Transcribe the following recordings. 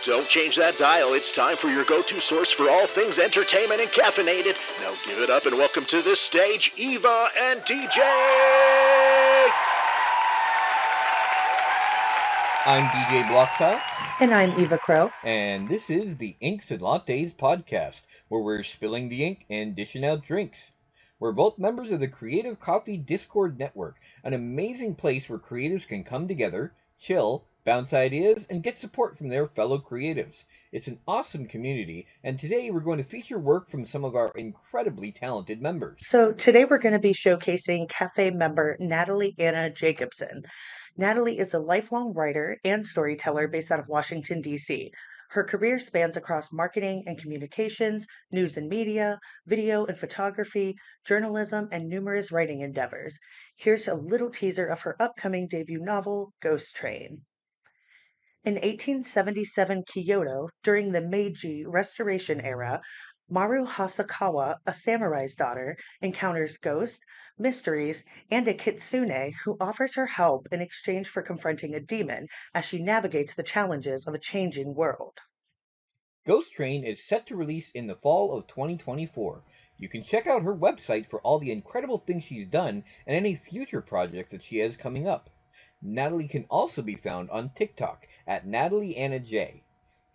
Don't change that dial. It's time for your go-to source for all things entertainment and caffeinated. Now give it up and welcome to the stage, Eva and DJ! I'm DJ Blokzyl. And I'm Eva Crowe. And this is the Inks and Lattes podcast, where we're spilling the ink and dishing out drinks. We're both members of the Creative Coffee Discord Network, an amazing place where creatives can come together, chill, bounce ideas, and get support from their fellow creatives. It's an awesome community, and today we're going to feature work from some of our incredibly talented members. So today we're going to be showcasing cafe member Natalie Anna Jacobsen. Natalie is a lifelong writer and storyteller based out of Washington, D.C. Her career spans across marketing and communications, news and media, video and photography, journalism, and numerous writing endeavors. Here's a little teaser of her upcoming debut novel, Ghost Train. In 1877 Kyoto, during the Meiji Restoration era, Maru Hasakawa, a samurai's daughter, encounters ghosts, mysteries, and a kitsune who offers her help in exchange for confronting a demon as she navigates the challenges of a changing world. Ghost Train is set to release in the fall of 2024. You can check out her website for all the incredible things she's done and any future projects that she has coming up. Natalie can also be found on TikTok at Natalie Anna J.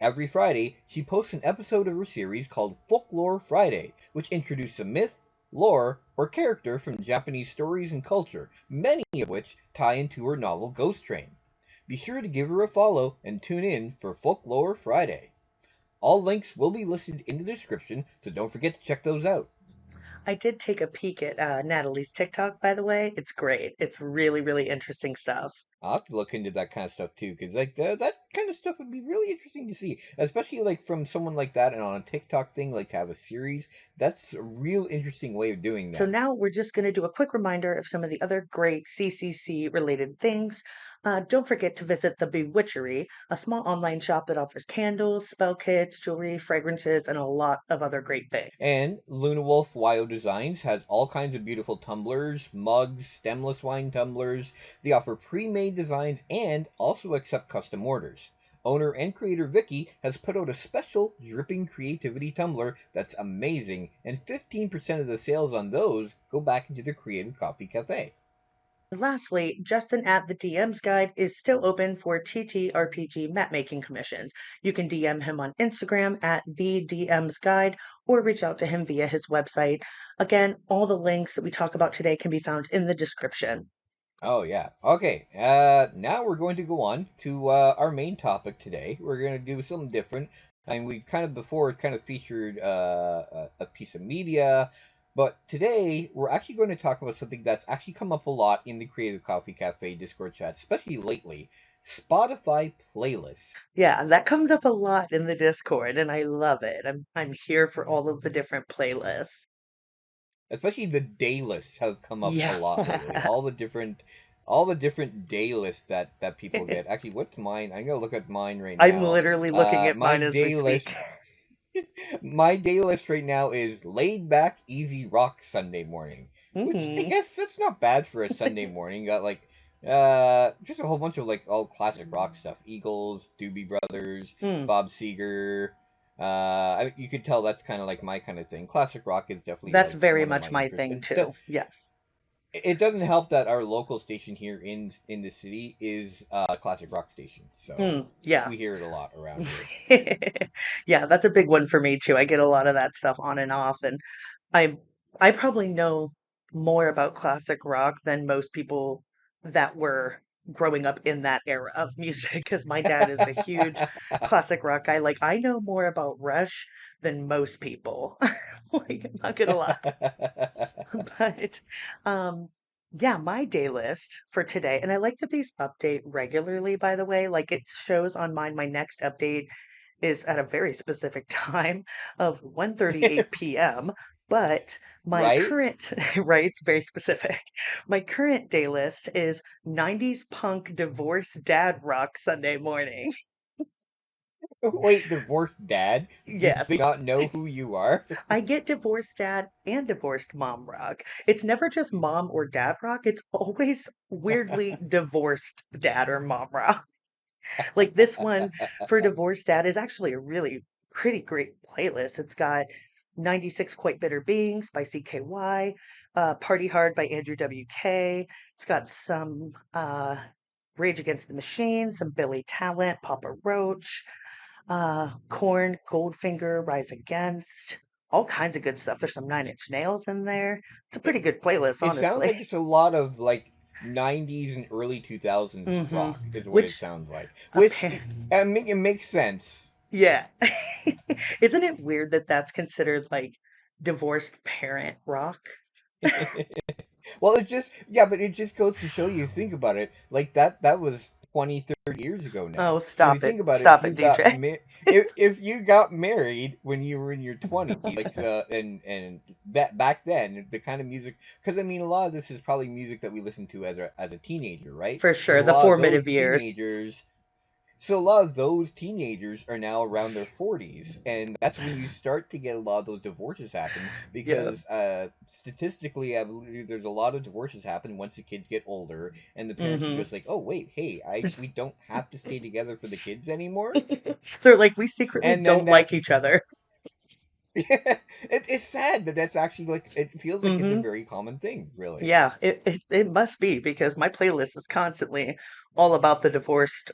Every Friday, she posts an episode of her series called Folklore Friday, which introduces a myth, lore, or character from Japanese stories and culture, many of which tie into her novel Ghost Train. Be sure to give her a follow and tune in for Folklore Friday. All links will be listed in the description, so don't forget to check those out. I did take a peek at Natalie's TikTok, by the way. It's great. It's really, really interesting stuff. I'll have to look into that kind of stuff too, because that kind of stuff would be really interesting to see, especially like from someone like that and on a TikTok thing, like to have a series. That's a real interesting way of doing that. So now we're just going to do a quick reminder of some of the other great CCC related things. Don't forget to visit the Bewitchery, a small online shop that offers candles, spell kits, jewelry, fragrances, and a lot of other great things. And Wolf Wyo Designs has all kinds of beautiful tumblers, mugs, stemless wine tumblers. They offer pre-made designs and also accept custom orders. Owner and creator Vicky has put out a special Dripping Creativity Tumbler that's amazing, and 15% of the sales on those go back into the Creative Coffee Cafe. Lastly, Justin at the DMs Guide is still open for TTRPG map making commissions. You can DM him on Instagram at the DMs Guide or reach out to him via his website. Again, all the links that we talk about today can be found in the description. Oh, yeah. Okay, now we're going to go on to our main topic today. We're going to do something different. I mean, we kind of before kind of featured a piece of media, but today we're actually going to talk about something that's actually come up a lot in the Creative Coffee Cafe Discord chat, especially lately. Spotify playlists. Yeah, that comes up a lot in the Discord, and I love it. I'm here for all of the different playlists. Especially the day lists have come up a Yeah. lot lately. All the different day lists that people get. Actually, what's mine? I'm gonna look at mine right now. I'm literally looking at My mine as day we list. speak. My day list right now is laid back, easy rock Sunday morning, which I guess that's not bad for a Sunday morning. Got like just a whole bunch of like all classic rock stuff: Eagles, Doobie Brothers, Bob Seger. You could tell that's kind of like my kind of thing. Classic rock is definitely That's like very one of much my my interests. thing too. Yeah. It doesn't help that our local station here in the city is a classic rock station, so Yeah. we hear it a lot around here. Yeah, that's a big one for me too. I get a lot of that stuff on and off, and I I probably know more about classic rock than most people that were growing up in that era of music because my dad is a huge classic rock guy. Like I know more about Rush than most people. Like I'm not gonna lie. But yeah, my day list for today, and I like that these update regularly, by the way. Like it shows on mine, my next update is at a very specific time of 1:38 p.m. But my Right? current, right, it's very specific. My current day list is 90s punk divorce dad rock Sunday morning. Wait, divorced dad? Do Yes. they not know who you are? I get divorced dad and divorced mom rock. It's never just mom or dad rock. It's always weirdly divorced dad or mom rock. Like this one for Divorced Dad is actually a really pretty great playlist. It's got 96 Quite Bitter Beings by CKY, Party Hard by Andrew WK. It's got some Rage Against the Machine, some Billy Talent, Papa Roach, Korn, Goldfinger, Rise Against, all kinds of good stuff. There's some Nine Inch Nails in there. It's a It, pretty good playlist, it sounds honestly. like it's a lot of like 90s and early 2000s Hmm. rock is what it Which, sounds like. Which apparently, it makes sense. yeah. Isn't it weird that that's considered like divorced parent rock? Well, it just yeah, but it just goes to show you. Think about it, like that was 20, 30 years ago now. Oh, So if you stop it. think about it, if Stop you it, got DJ. if you got married when you were in your 20s, like and that back then the kind of music, because I mean a lot of this is probably music that we listened to as a teenager, right? For So sure. a The lot of those formative years. teenagers so a lot of those teenagers are now around their 40s, and that's when you start to get a lot of those divorces happen Yeah. because statistically, I believe there's a lot of divorces happen once the kids get older, and the parents are Hmm. just like, "Oh wait, hey, we don't have to stay together for the kids anymore," They're like, we secretly and then don't like each other. it's sad that that's actually like it feels like it's a Hmm. very common thing, really. Yeah, it must be because my playlist is constantly all about the divorced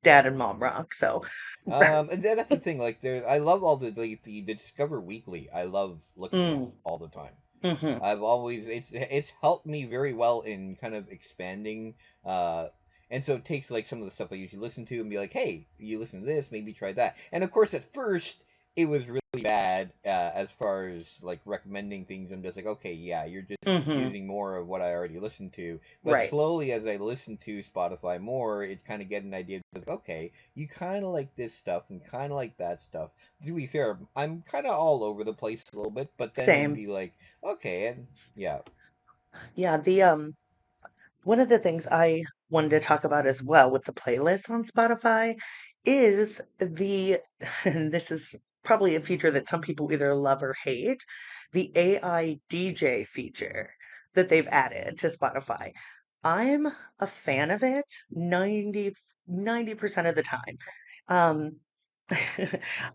dad and mom rock. So, And that's the thing. Like, I love all the Discover Weekly. I love looking at mm, all the time. hmm. I've always it's helped me very well in kind of expanding uh and so it takes like some of the stuff I usually listen to and be like, hey, you listen to this, maybe try that. And of course at first it was really bad as far as like recommending things. I'm just like, okay, yeah, you're just Hmm. using more of what I already listened to. But Right. slowly as I listen to Spotify more, it kind of get an idea of like, okay, you kind of like this stuff and kind of like that stuff. To be fair, I'm kind of all over the place a little bit, but then I'd Same. be like, okay, and yeah. Yeah, the one of the things I wanted to talk about as well with the playlist on Spotify is the, and this is probably a feature that some people either love or hate, the AI DJ feature that they've added to Spotify. I'm a fan of it 90% of the time. Um,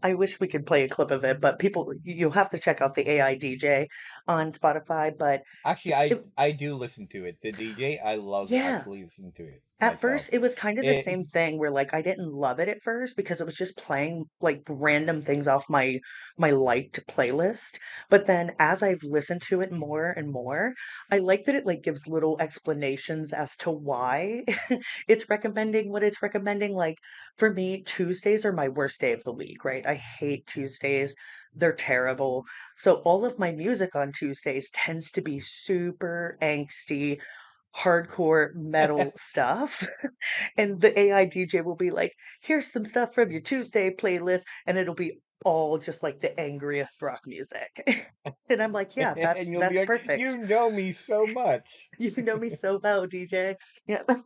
I wish we could play a clip of it, but people, you'll have to check out the AI DJ on Spotify. But Actually, it's, I do listen to it. The DJ, I love yeah, actually listening to it at myself. first, it was kind of the It same thing where like I didn't love it at first because it was just playing like random things off my liked playlist. But then as I've listened to it more and more, I like that it like gives little explanations as to why it's recommending what it's recommending. Like for me, Tuesdays are my worst day of the week, right? I hate Tuesdays. They're terrible. So all of my music on Tuesdays tends to be super angsty, hardcore metal stuff. And the AI DJ will be like, here's some stuff from your Tuesday playlist, and it'll be all just like the angriest rock music. And I'm like, yeah, and you'll be that's like, perfect. you know me so much. You know me so well, DJ. Yeah, but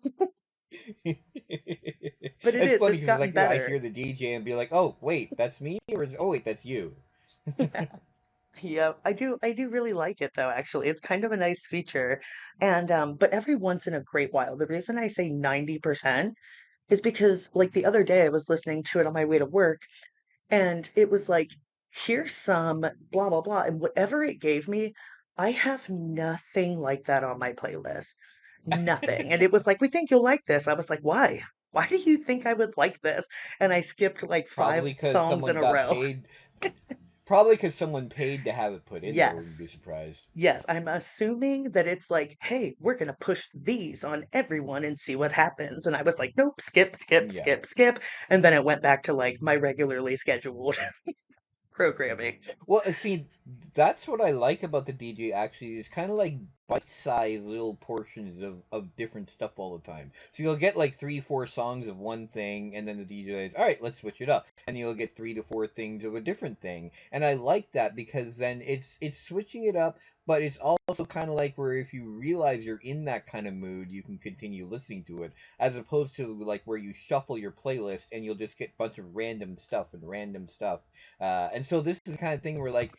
It's funny it's because gotten like I better. hear the DJ and be like, oh wait, that's me, oh wait, that's you. Yeah. Yeah, I do really like it though, actually. It's kind of a nice feature. And but every once in a great while, the reason I say 90% is because like the other day I was listening to it on my way to work. And it was like, here's some blah, blah, blah. And whatever it gave me, I have nothing like that on my playlist. Nothing. And it was like, we think you'll like this. I was like, why? Why do you think I would like this? And I skipped like five Probably because songs in someone a got row. paid. Probably because someone paid to have it put in there. Wouldn't be Yes. surprised. Yes. I'm assuming that it's like, hey, we're going to push these on everyone and see what happens. And I was like, nope, skip, skip, Yeah. skip, skip. And then it went back to like my regularly scheduled programming. Well, see, that's what I like about the DJ. Actually, it's kind of like bite-sized little portions of different stuff all the time. So you'll get like three, four songs of one thing, and then the DJ is, all right, let's switch it up, and you'll get three to four things of a different thing. And I like that because then it's switching it up, but it's also kind of like where if you realize you're in that kind of mood, you can continue listening to it, as opposed to like where you shuffle your playlist and you'll just get a bunch of random stuff and random stuff. And so this is the kind of thing where like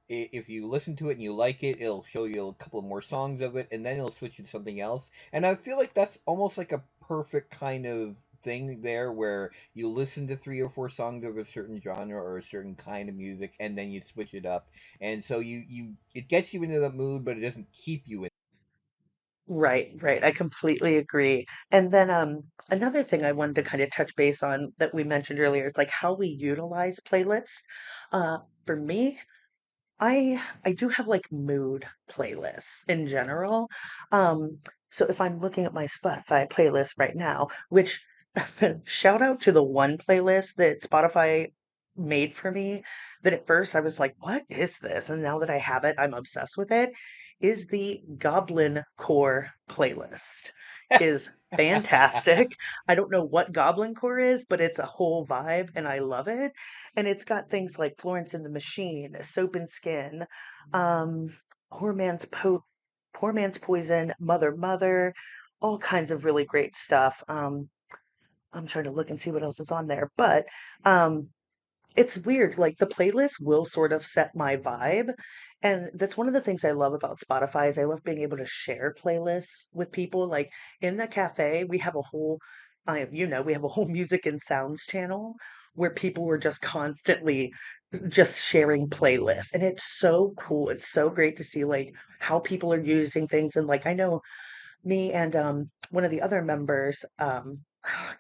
if you listen to it and you like it, it'll show you a couple more songs of it, and then it'll switch you to something else. And I feel like that's almost like a perfect kind of thing there where you listen to 3 or 4 songs of a certain genre or a certain kind of music, and then you switch it up, and so you it gets you into the mood, but it doesn't keep you in. Right, right. I completely agree. And then another thing I wanted to kind of touch base on that we mentioned earlier is like how we utilize playlists. For me, I do have like mood playlists in general. Um, so if I'm looking at my Spotify playlist right now, which shout out to the one playlist that Spotify made for me, that at first I was like, what is this? And now that I have it, I'm obsessed with it, is the Goblin Core playlist. Is fantastic. I don't know what Goblin Core is, but it's a whole vibe and I love it. And it's got things like Florence and the Machine, Soap and Skin, um, Poor Man's Poor Man's Poison, Mother Mother, all kinds of really great stuff. I'm trying to look and see what else is on there, but um, it's weird. Like the playlist will sort of set my vibe. And that's one of the things I love about Spotify is I love being able to share playlists with people. Like in the cafe, we have a whole, we have a whole music and sounds channel where people were just constantly just sharing playlists. And it's so cool. It's so great to see like how people are using things. And like I know me and one of the other members,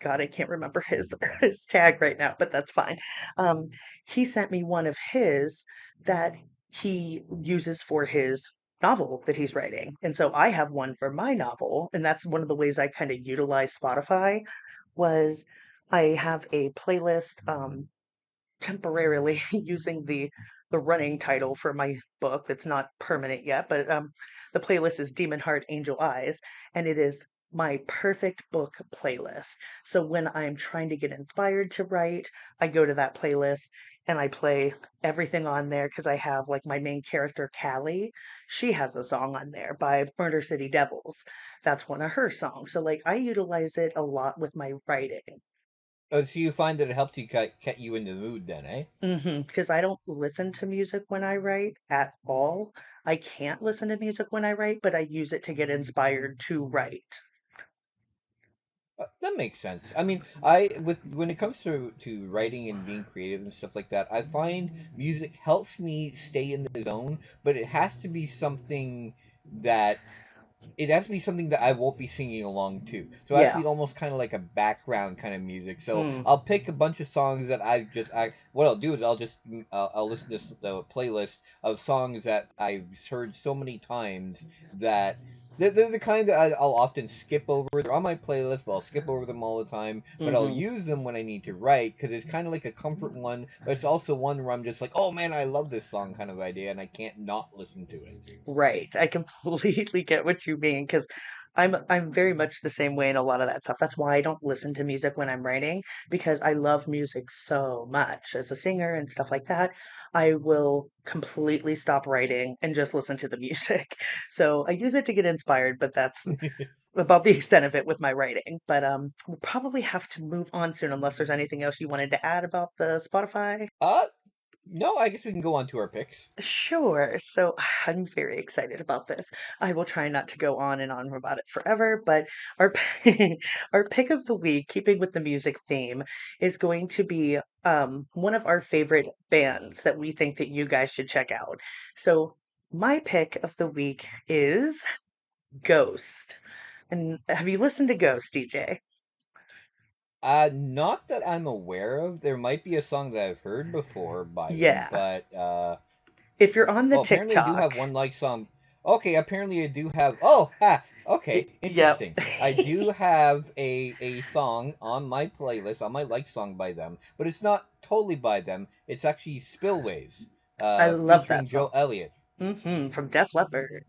God, I can't remember his his tag right now, but that's fine. Um, he sent me one of his that he uses for his novel that he's writing. And so I have one for my novel, and that's one of the ways I kind of utilize Spotify was I have a playlist temporarily using the running title for my book that's not permanent yet, but the playlist is Demon Heart Angel Eyes, and it is my perfect book playlist. So when I'm trying to get inspired to write, I go to that playlist and I play everything on there because I have like my main character Callie. She has a song on there by Murder City Devils. That's one of her songs. So like I utilize it a lot with my writing. Oh, so you find that it helps you get you into the mood then, eh? Because I don't listen to music when I write at all. I can't listen to music when I write, but I use it to get inspired to write. That makes sense. I mean, I with when it comes to writing and being creative and stuff like that, I find music helps me stay in the zone, but that it has to be something that I won't be singing along to. So it has to Yeah. be almost kind of like a background kind of music. So Mm, I'll pick a bunch of songs that what I'll do is I'll listen to the playlist of songs that I've heard so many times that they're the kind that I'll often skip over. They're on my playlist, but I'll skip over them all the time. But I'll hmm use them when I need to write because it's kind of like a comfort one, but it's also one where I'm just like, oh man, I love this song kind of idea, and I can't not listen to it. Right. I completely get what you mean because I'm very much the same way in a lot of that stuff. That's why I don't listen to music when I'm writing because I love music so much. As a singer and stuff like that, I will completely stop writing and just listen to the music. So I use it to get inspired, but that's about the extent of it with my writing. But we'll probably have to move on soon unless there's anything else you wanted to add about the Spotify. uh No, I guess we can go on to our picks. Sure. So I'm very excited about this. I will try not to go on and on about it forever, but our our pick of the week, keeping with the music theme, is going to be one of our favorite bands that we think that you guys should check out. So my pick of the week is Ghost. And have you listened to Ghost, DJ? Not that I'm aware of. There might be a song that I've heard before by them, Yeah. but If you're on the well, apparently I do TikTok, have one like song. Okay, apparently I do have. Oh, ha. Okay, yep. interesting. I do have a song on my playlist on my like song by them, but it's not totally by them. It's actually Spillways, I love featuring that Joe song. Elliott. From Def Leppard.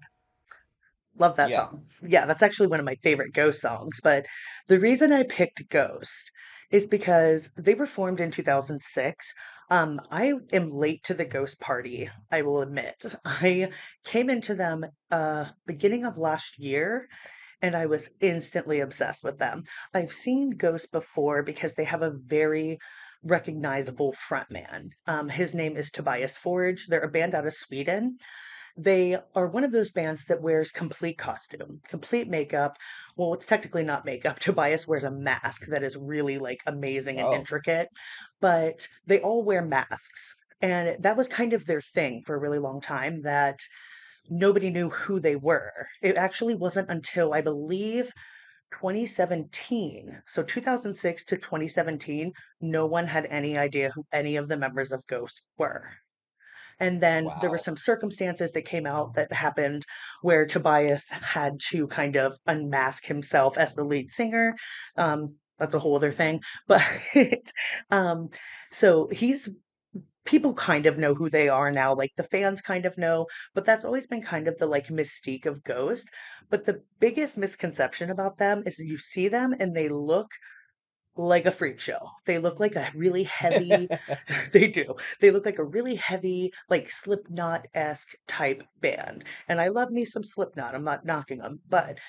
Love that Yeah. song. Yeah, that's actually one of my favorite Ghost songs. But the reason I picked Ghost is because they were formed in 2006. I am late to the Ghost party, I will admit. I came into them beginning of last year and I was instantly obsessed with them. I've seen Ghost before because they have a very recognizable frontman. His name is Tobias Forge. They're a band out of Sweden. They are one of those bands that wears complete costume, complete makeup. Well, it's technically not makeup. Tobias wears a mask that is really like amazing and Oh, intricate, but they all wear masks. And that was kind of their thing for a really long time, that nobody knew who they were. It actually wasn't until I believe 2017. So 2006 to 2017, no one had any idea who any of the members of Ghost were. And then there were wow. some circumstances that came out that happened where Tobias had to kind of unmask himself as the lead singer. That's a whole other thing. But um, so he's people kind of know who they are now, like the fans kind of know, but that's always been kind of the like mystique of Ghost. But the biggest misconception about them is that you see them and they look like a freak show. They look like a really heavy they do. They look like a really heavy, like Slipknot-esque type band. And I love me some Slipknot. I'm not knocking them, but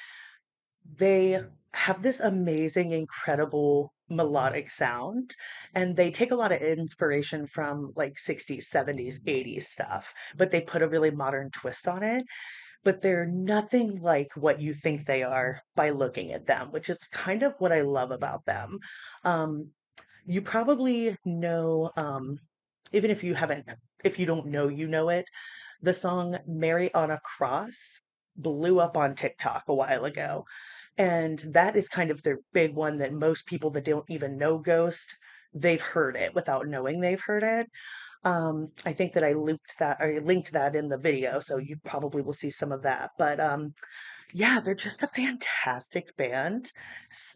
they have this amazing, incredible melodic sound, and they take a lot of inspiration from like 60s, 70s, 80s stuff, but they put a really modern twist on it. But they're nothing like what you think they are by looking at them, which is kind of what I love about them. Um, you probably know, even if you haven't, if you don't know, you know it. The song Mary on a Cross blew up on TikTok a while ago. And that is kind of their big one that most people that don't even know Ghost, they've heard it without knowing they've heard it. I think that I looped that or linked that in the video, so you probably will see some of that. But yeah, they're just a fantastic band.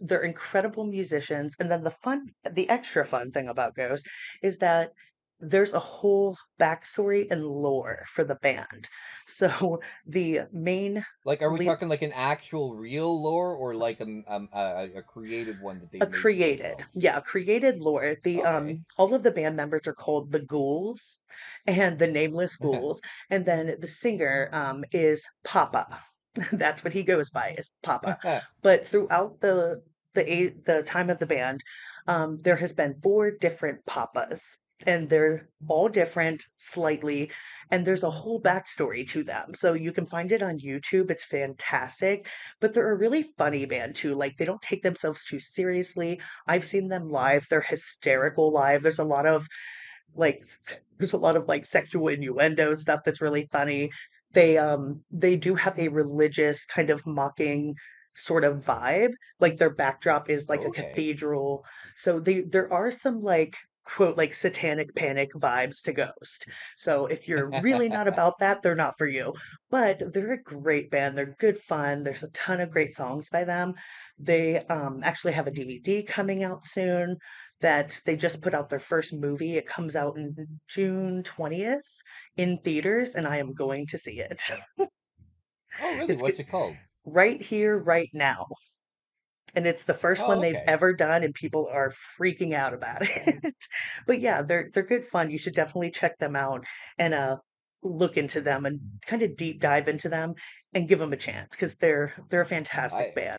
They're incredible musicians. And then the extra fun thing about Ghost is that there's a whole backstory and lore for the band. So the main Like, are we lead, talking like an actual real lore or like a creative one that a they've made for created, themselves? yeah, created lore. The Okay. all of the band members are called the Ghouls and the Nameless Ghouls. And then the singer is Papa. That's what he goes by, is Papa. But throughout the time of the band, there has been four different Papas, and they're all different slightly, and there's a whole backstory to them. So you can find it on YouTube. It's fantastic, but they're a really funny band too. Like they don't take themselves too seriously. I've seen them live. They're hysterical live. There's a lot of like sexual innuendo stuff that's really funny. They do have a religious kind of mocking sort of vibe. Like their backdrop is like a Okay. cathedral. So there are some like quote like satanic panic vibes to Ghost. So if you're really not about that, they're not for you. But they're a great band. They're good fun. There's a ton of great songs by them. They actually have a DVD coming out soon that they just put out their first movie. It comes out in June 20th in theaters, and I am going to see it. Oh, really? It's What's it called? right here, right now. And it's the first one Oh, they've okay. ever done, and people are freaking out about it. But yeah, they're good fun. You should definitely check them out and look into them and kind of deep dive into them and give them a chance because they're a fantastic I band.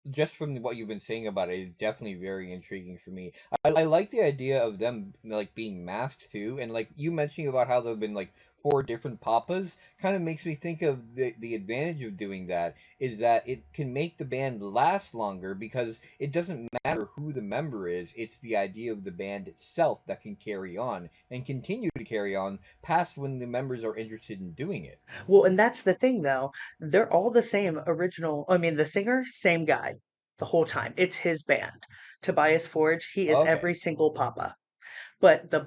just from what you've been saying about it, it's definitely very intriguing for me. I like the idea of them like being masked too, and like you mentioning about how there've been like four different papas, kind of makes me think of the advantage of doing that is that it can make the band last longer because it doesn't matter who the member is, it's the idea of the band itself that can carry on and continue to carry on past when the members are interested in doing it. Well, and that's the thing though. They're all the same original. I mean, the singer, same guy the whole time. It's his band. Tobias Forge, he is Okay. every single papa. But the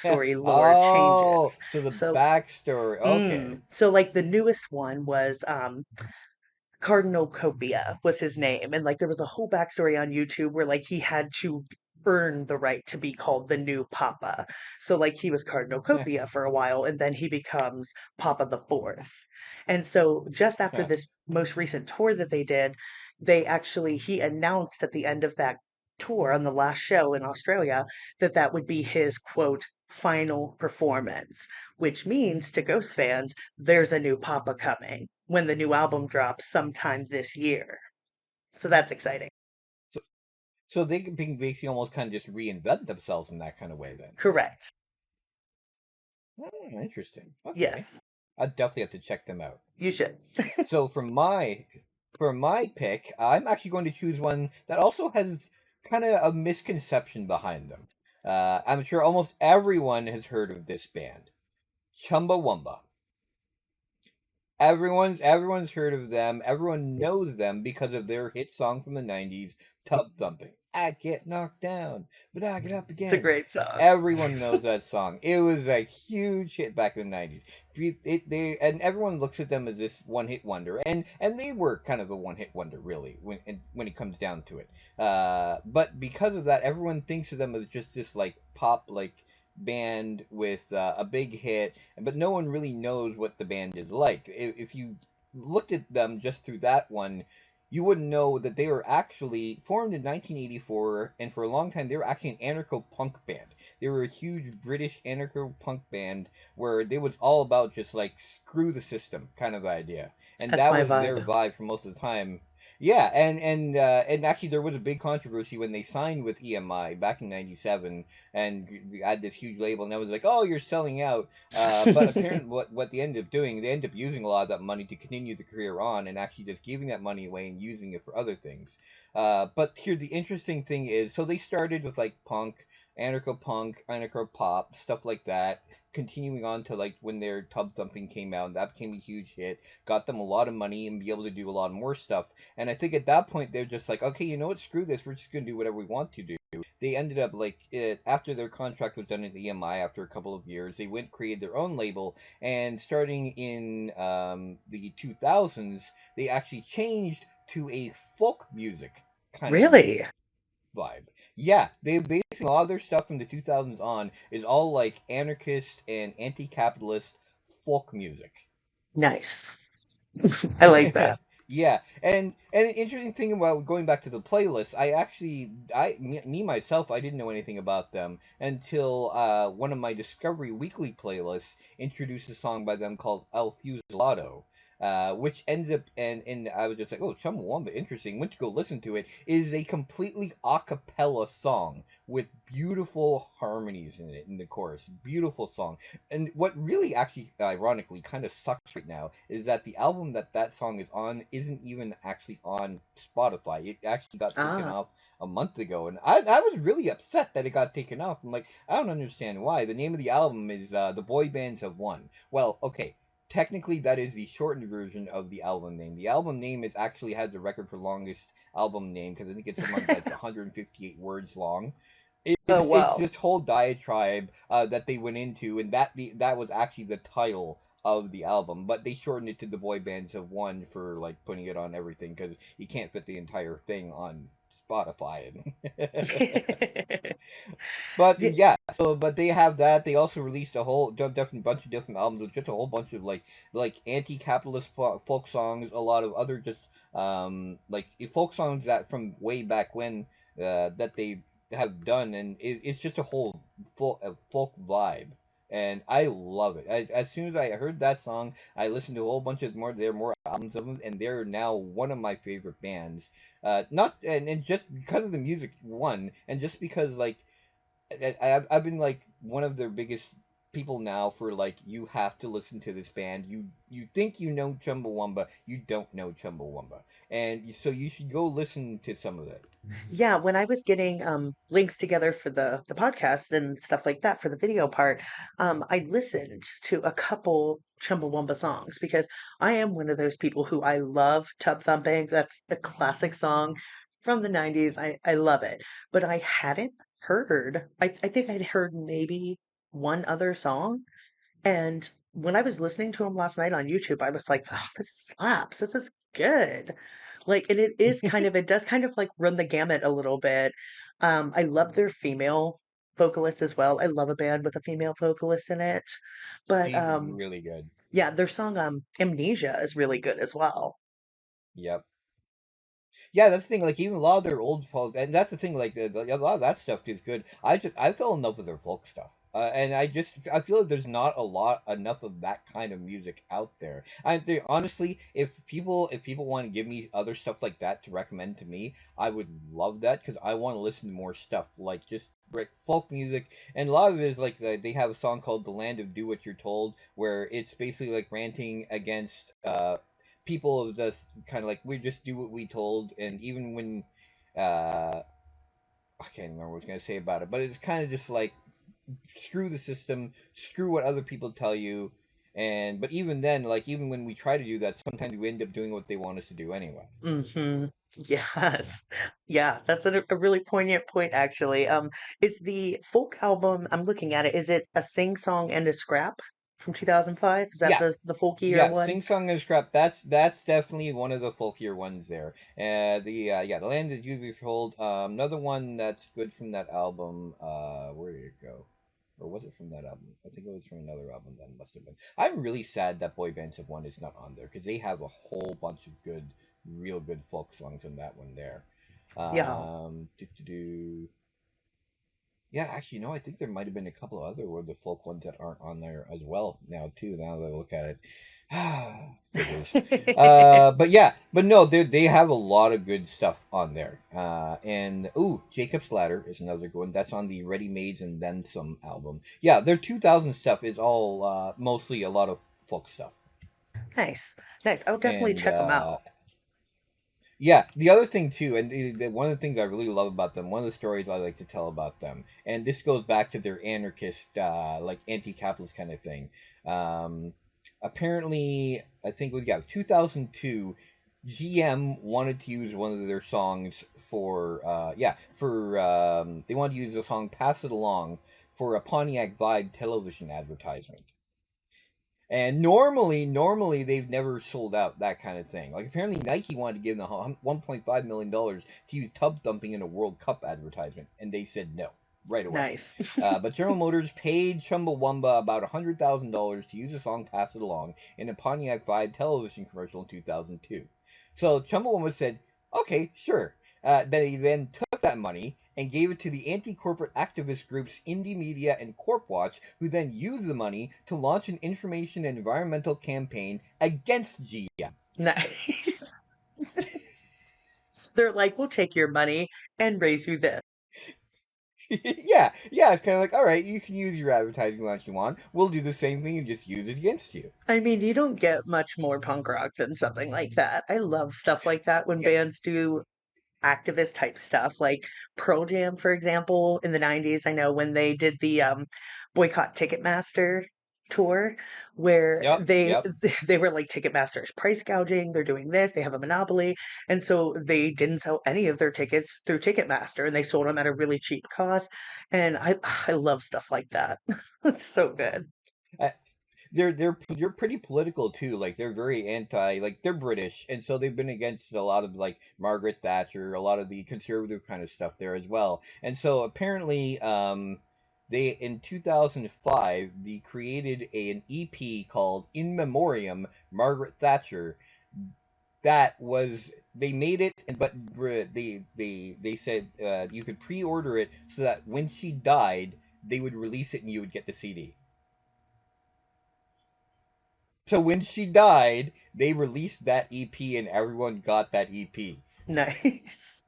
Yeah. backstory lore Oh, changes. so the So, backstory. Okay. so like the newest one was Cardinal Copia was his name. And like there was a whole backstory on YouTube where like he had to earn the right to be called the new Papa. So like he was Cardinal Yeah. Copia for a while and then he becomes Papa the Fourth. And so just after Yeah. this most recent tour that they did, they actually he announced at the end of that tour on the last show in Australia that that would be his quote final performance, which means to Ghost fans there's a new Papa coming when the new album drops sometime this year. So that's exciting. So, so they can basically almost kind of just reinvent themselves in that kind of way then. Correct. Oh, interesting. Okay. Yes. I definitely have to check them out. You should. So for my pick, I'm actually going to choose one that also has kind of a misconception behind them. I'm sure almost everyone has heard of this band, Chumbawamba. Everyone's heard of them. Everyone knows them because of their hit song from the '90s, "Tub Thumping." I get knocked down, but I get up It's a again. great song. Everyone knows that song. It was a huge hit back in the '90s. And everyone looks at them as this one-hit wonder, and they were kind of a one-hit wonder, really, when it comes down to it. But because of that, everyone thinks of them as just this like pop band with a big hit, but no one really knows what the band is like. If you looked at them just through that one, you wouldn't know that they were actually formed in 1984, and for a long time they were actually an anarcho punk band. They were a huge British anarcho punk band where they was all about just like screw the system kind of idea, and That's that my was their vibe. vibe for most of the time. Yeah, and actually there was a big controversy when they signed with EMI back in '97, and had this huge label, and I was like, "Oh, you're selling out." But apparently, what they ended up doing, they ended up using a lot of that money to continue the career on, and actually just giving that money away and using it for other things. But here, the interesting thing is, so they started with like punk, anarcho pop, stuff like that. Continuing on to like when their Tub Thumping came out, and that became a huge hit, got them a lot of money and be able to do a lot more stuff. And I think at that point they're just like, okay, you know what, screw this, we're just gonna do whatever we want to do. They ended up after their contract was done at the EMI after a couple of years, they went created their own label, and starting in the 2000s, they actually changed to a folk music kind of Really vibe. Yeah, they basically a lot of their stuff from the 2000s on is all like anarchist and anti-capitalist folk music. nice. I like that. Yeah, and an interesting thing about going back to the playlist, me myself, I didn't know anything about them until one of my Discovery Weekly playlists introduced a song by them called El Fusilado. Which ends up and I was just like, oh, Chumbawamba, interesting. Went to go listen to it. It is a completely a cappella song with beautiful harmonies in it in the chorus. Beautiful song. And what really actually ironically kind of sucks right now is that the album that song is on isn't even actually on Spotify. It actually got taken Ah, off a month ago, and I was really upset that it got taken off. I'm like, I don't understand why. The name of the album is The Boy Bands Have Won. Well, okay, technically that is the shortened version of the album name. The album name is actually has the record for longest album name because I think it's something like 158 words long. oh It's wow. this whole diatribe that they went into, and that was actually the title of the album, but they shortened it to "The Boy Bands Have Won" for like putting it on everything because you can't fit the entire thing on Spotify. But Yeah, yeah, but they have that. They also released a whole different bunch of different albums with just a whole bunch of like anti-capitalist folk songs, a lot of other just like folk songs that from way back when that they have done, and it's just a whole folk vibe. And I love it. As soon as I heard that song, I listened to a whole bunch of more albums of them, and they're now one of my favorite bands. Not and just because of the music, one, and just because like I've been like one of their biggest people now for like you have to listen to this band. You think you know Chumbawamba, you don't know Chumbawamba, and so you should go listen to some of it. yeah, when I was getting links together for the podcast and stuff like that for the video part, I listened to a couple Chumbawamba songs because I am one of those people who I love Tub Thumping. That's a classic song from the 90s. I love it. But I hadn't heard, I think I'd heard maybe one other song. And when I was listening to him last night on YouTube, I was like, "Oh, this slaps. This is good." Like, and it does kind of like run the gamut a little bit. I love their female vocalist as well. I love a band with a female vocalist in it. But She's really good. yeah, their song Amnesia is really good as well. Yep. Yeah, that's the thing. Like even a lot of their old folk, and that's the thing. Like a lot of that stuff is good. I fell in love with their folk stuff. And I feel like there's not enough of that kind of music out there. I think honestly, if people want to give me other stuff like that to recommend to me, I would love that because I want to listen to more stuff like just like folk music. And a lot of it is like they have a song called "The Land of Do What You're Told," where it's basically like ranting against people of just kind of like we just do what we told, and even when uh I can't remember what I was gonna say about it, but it's kind of just like screw the system, screw what other people tell you, and but even then, like even when we try to do that, sometimes we end up doing what they want us to do anyway. Hmm. Yes. Yeah, that's a really poignant point, actually. Is the folk album, I'm looking at it, is it a sing song and a scrap from 2005? Is that Yeah, the folkier yeah, one? sing song and scrap. That's definitely one of the folkier ones there. The land that you behold. Another one that's good from that album. Where did it go? Or was it from that album? I think it was from another album. Then must have been. I'm really sad that Boy Bands of One is not on there because they have a whole bunch of good, real good folk songs in that one there. Yeah. Do. Yeah, actually, no. I think there might have been a couple of other of the folk ones that aren't on there as well now too. Now that I look at it, figures. But yeah, but no, they have a lot of good stuff on there. And ooh, Jacob's Ladder is another good one. That's on the Ready Mades and Then Some album. Yeah, their 2000 stuff is all mostly a lot of folk stuff. Nice. Nice. I'll definitely And check them out. yeah, the other thing too, and one of the things I really love about them, one of the stories I like to tell about them, and this goes back to their anarchist, like anti-capitalist kind of thing. Um, Apparently, I think it was 2002. GM wanted to use one of their songs they wanted to use the song "Pass It Along" for a Pontiac Vibe television advertisement. And normally they've never sold out that kind of thing. Like apparently Nike wanted to give them $1.5 million to use tub thumping in a World Cup advertisement, and they said no right away. Nice. But General Motors paid Chumbawamba about $100,000 to use the song "Pass It Along" in a Pontiac Vibe television commercial in 2002. So Chumbawamba said, "Okay, sure." He then took that money and gave it to the anti-corporate activist groups Indie Media and Corpwatch, who then used the money to launch an information and environmental campaign against GM. Nice. They're like, we'll take your money and raise you this. Yeah, it's kind of like, all right, you can use your advertising once you want. We'll do the same thing and just use it against you. I mean, you don't get much more punk rock than something like that. I love stuff like that when Yeah, bands do activist type stuff, like Pearl Jam, for example, in the 90s. I know when they did the boycott Ticketmaster tour where they yep. they were like Ticketmaster's price gouging, they're doing this, they have a monopoly, and so they didn't sell any of their tickets through Ticketmaster and they sold them at a really cheap cost. And I love stuff like that. It's so good. Uh, they're pretty political too. Like they're very anti. Like they're British, and so they've been against a lot of like Margaret Thatcher, a lot of the conservative kind of stuff there as well. And so apparently, they in 2005 they created an EP called "In Memoriam Margaret Thatcher." That was they made it, but they said you could pre-order it so that when she died, they would release it and you would get the CD. So when she died, they released that EP and everyone got that EP. Nice.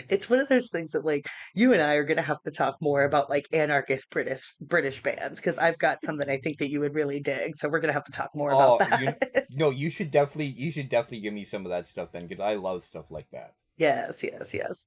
It's one of those things that like you and I are gonna have to talk more about like anarchist British bands because I've got some that I think that you would really dig. So we're gonna have to talk more about Oh, that. no, you should definitely give me some of that stuff then because I love stuff like that. Yes, yes, yes.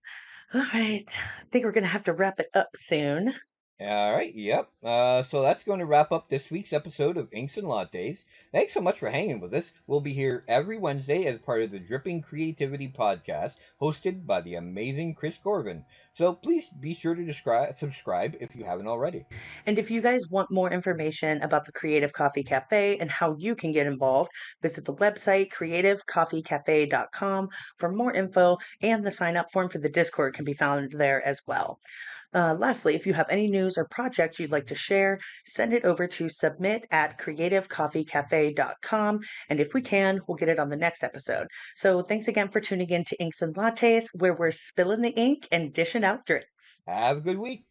All right. I think we're gonna have to wrap it up soon. All right, yep. So that's going to wrap up this week's episode of Inks and Lattes. Thanks so much for hanging with us. We'll be here every Wednesday as part of the Dripping Creativity Podcast, hosted by the amazing Chris Corvin. So please be sure to subscribe if you haven't already. And if you guys want more information about the Creative Coffee Cafe and how you can get involved, visit the website creativecoffeecafe.com for more info, and the sign up form for the Discord can be found there as well. Lastly, if you have any news or projects you'd like to share, send it over to submit@creativecoffeecafe.com. And if we can, we'll get it on the next episode. So thanks again for tuning in to Inks and Lattes, where we're spilling the ink and dishing out drinks. Have a good week.